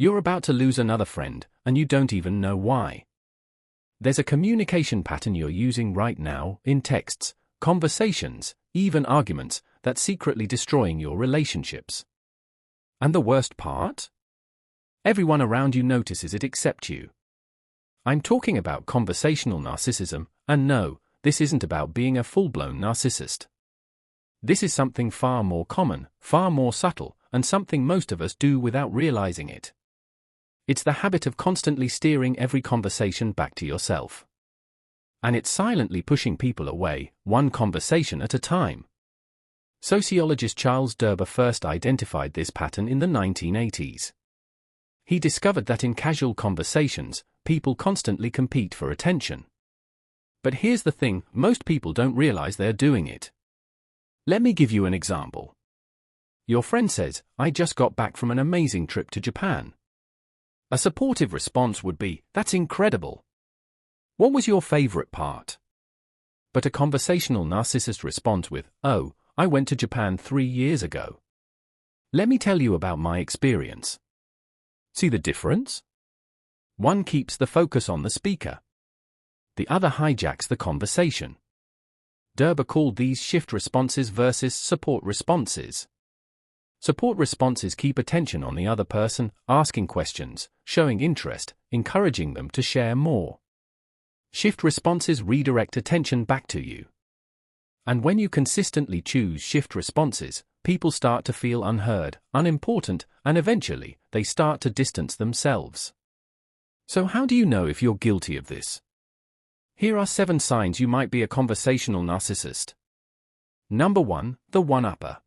You're about to lose another friend, and you don't even know why. There's a communication pattern you're using right now, in texts, conversations, even arguments, that's secretly destroying your relationships. And the worst part? Everyone around you notices it except you. I'm talking about conversational narcissism, and no, this isn't about being a full-blown narcissist. This is something far more common, far more subtle, and something most of us do without realizing it. It's the habit of constantly steering every conversation back to yourself. And it's silently pushing people away, one conversation at a time. Sociologist Charles Derber first identified this pattern in the 1980s. He discovered that in casual conversations, people constantly compete for attention. But here's the thing, most people don't realize they're doing it. Let me give you an example. Your friend says, "I just got back from an amazing trip to Japan." A supportive response would be, "That's incredible. What was your favorite part?" But a conversational narcissist responds with, "Oh, I went to Japan 3 years ago. Let me tell you about my experience." See the difference? One keeps the focus on the speaker. The other hijacks the conversation. Derber called these shift responses versus support responses. Support responses keep attention on the other person, asking questions, showing interest, encouraging them to share more. Shift responses redirect attention back to you. And when you consistently choose shift responses, people start to feel unheard, unimportant, and eventually, they start to distance themselves. So how do you know if you're guilty of this? Here are 7 signs you might be a conversational narcissist. Number 1, the one-upper.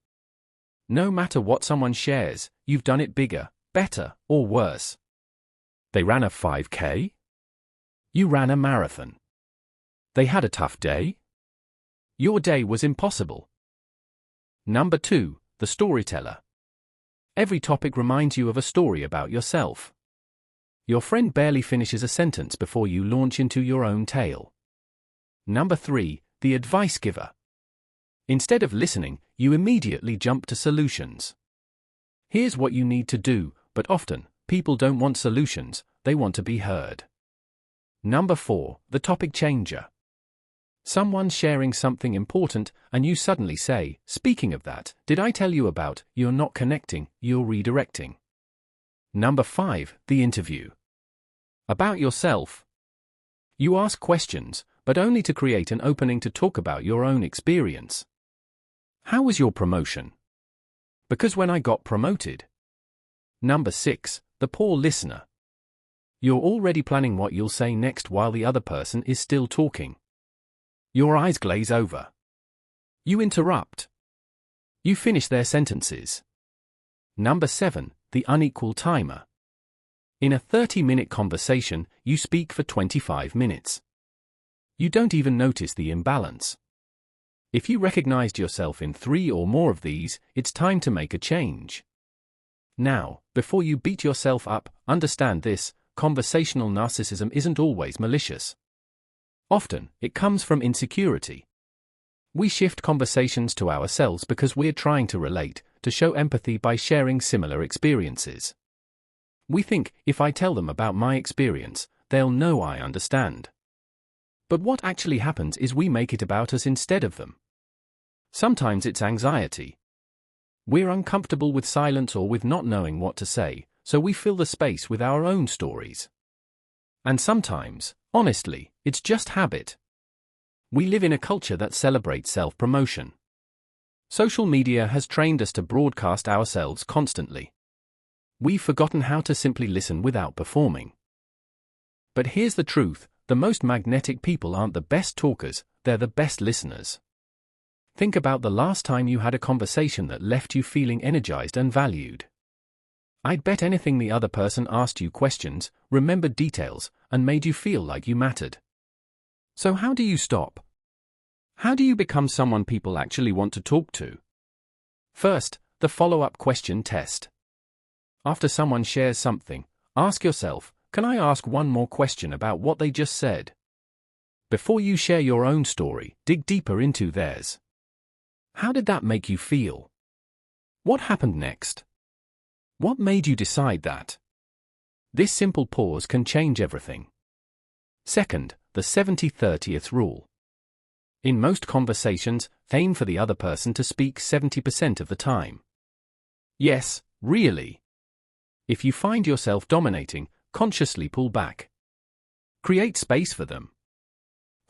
No matter what someone shares, you've done it bigger, better, or worse. They ran a 5K? You ran a marathon. They had a tough day? Your day was impossible. Number 2, the storyteller. Every topic reminds you of a story about yourself. Your friend barely finishes a sentence before you launch into your own tale. Number 3, the advice giver. Instead of listening, you immediately jump to solutions. Here's what you need to do, but often, people don't want solutions, they want to be heard. Number 4, the topic changer. Someone's sharing something important, and you suddenly say, "Speaking of that, did I tell you about?" You're not connecting, you're redirecting. Number 5, the interview. About yourself. You ask questions, but only to create an opening to talk about your own experience. How was your promotion? Because when I got promoted. Number 6, the poor listener. You're already planning what you'll say next while the other person is still talking. Your eyes glaze over. You interrupt. You finish their sentences. Number 7, the unequal timer. In a 30-minute conversation, you speak for 25 minutes. You don't even notice the imbalance. If you recognized yourself in 3 or more of these, it's time to make a change. Now, before you beat yourself up, understand this: conversational narcissism isn't always malicious. Often, it comes from insecurity. We shift conversations to ourselves because we're trying to relate, to show empathy by sharing similar experiences. We think, if I tell them about my experience, they'll know I understand. But what actually happens is we make it about us instead of them. Sometimes it's anxiety. We're uncomfortable with silence or with not knowing what to say, so we fill the space with our own stories. And sometimes, honestly, it's just habit. We live in a culture that celebrates self-promotion. Social media has trained us to broadcast ourselves constantly. We've forgotten how to simply listen without performing. But here's the truth: the most magnetic people aren't the best talkers, they're the best listeners. Think about the last time you had a conversation that left you feeling energized and valued. I'd bet anything the other person asked you questions, remembered details, and made you feel like you mattered. So how do you stop? How do you become someone people actually want to talk to? First, the follow-up question test. After someone shares something, ask yourself, can I ask one more question about what they just said? Before you share your own story, dig deeper into theirs. How did that make you feel? What happened next? What made you decide that? This simple pause can change everything. Second, the 70-30th rule. In most conversations, aim for the other person to speak 70% of the time. Yes, really. If you find yourself dominating, consciously pull back. Create space for them.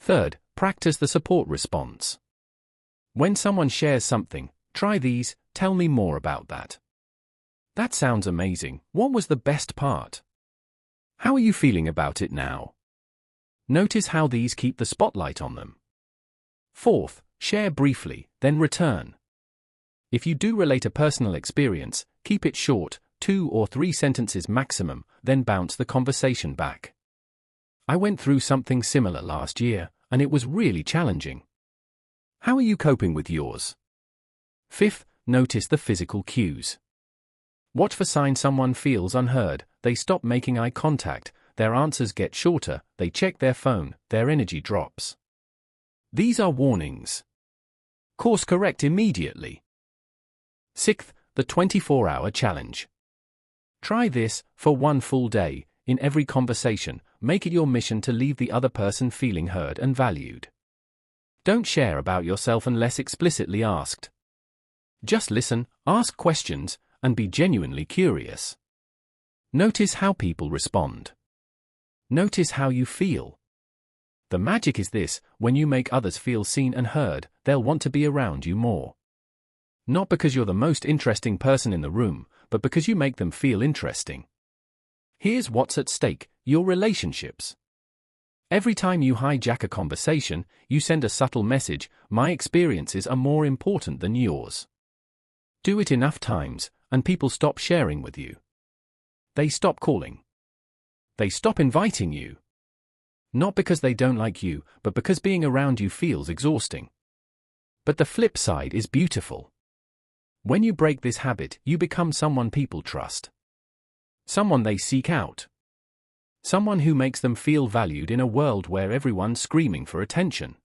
Third, practice the support response. When someone shares something, try these: tell me more about that. That sounds amazing. What was the best part? How are you feeling about it now? Notice how these keep the spotlight on them. Fourth, share briefly, then return. If you do relate a personal experience, keep it short, 2 or 3 sentences maximum, then bounce the conversation back. I went through something similar last year, and it was really challenging. How are you coping with yours? Fifth, notice the physical cues. Watch for signs someone feels unheard. They stop making eye contact, their answers get shorter, they check their phone, their energy drops. These are warnings. Course correct immediately. Sixth, the 24-hour challenge. Try this for 1 full day. In every conversation, make it your mission to leave the other person feeling heard and valued. Don't share about yourself unless explicitly asked. Just listen, ask questions, and be genuinely curious. Notice how people respond. Notice how you feel. The magic is this: when you make others feel seen and heard, they'll want to be around you more. Not because you're the most interesting person in the room, but because you make them feel interesting. Here's what's at stake: your relationships. Every time you hijack a conversation, you send a subtle message: my experiences are more important than yours. Do it enough times, and people stop sharing with you. They stop calling. They stop inviting you. Not because they don't like you, but because being around you feels exhausting. But the flip side is beautiful. When you break this habit, you become someone people trust. Someone they seek out. Someone who makes them feel valued in a world where everyone's screaming for attention.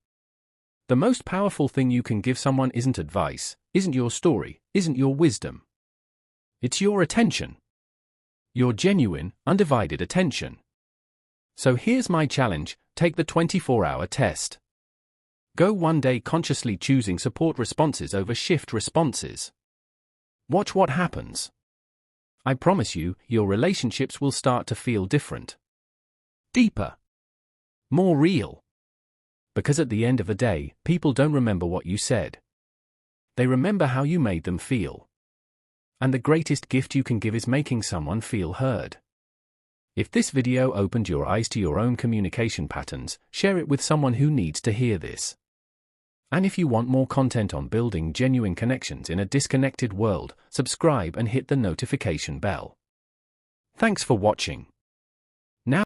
The most powerful thing you can give someone isn't advice, isn't your story, isn't your wisdom. It's your attention. Your genuine, undivided attention. So here's my challenge: take the 24-hour test. Go 1 day consciously choosing support responses over shift responses. Watch what happens. I promise you, your relationships will start to feel different. Deeper. More real. Because at the end of the day, people don't remember what you said. They remember how you made them feel. And the greatest gift you can give is making someone feel heard. If this video opened your eyes to your own communication patterns, share it with someone who needs to hear this. And if you want more content on building genuine connections in a disconnected world, subscribe and hit the notification bell. Thanks for watching. Now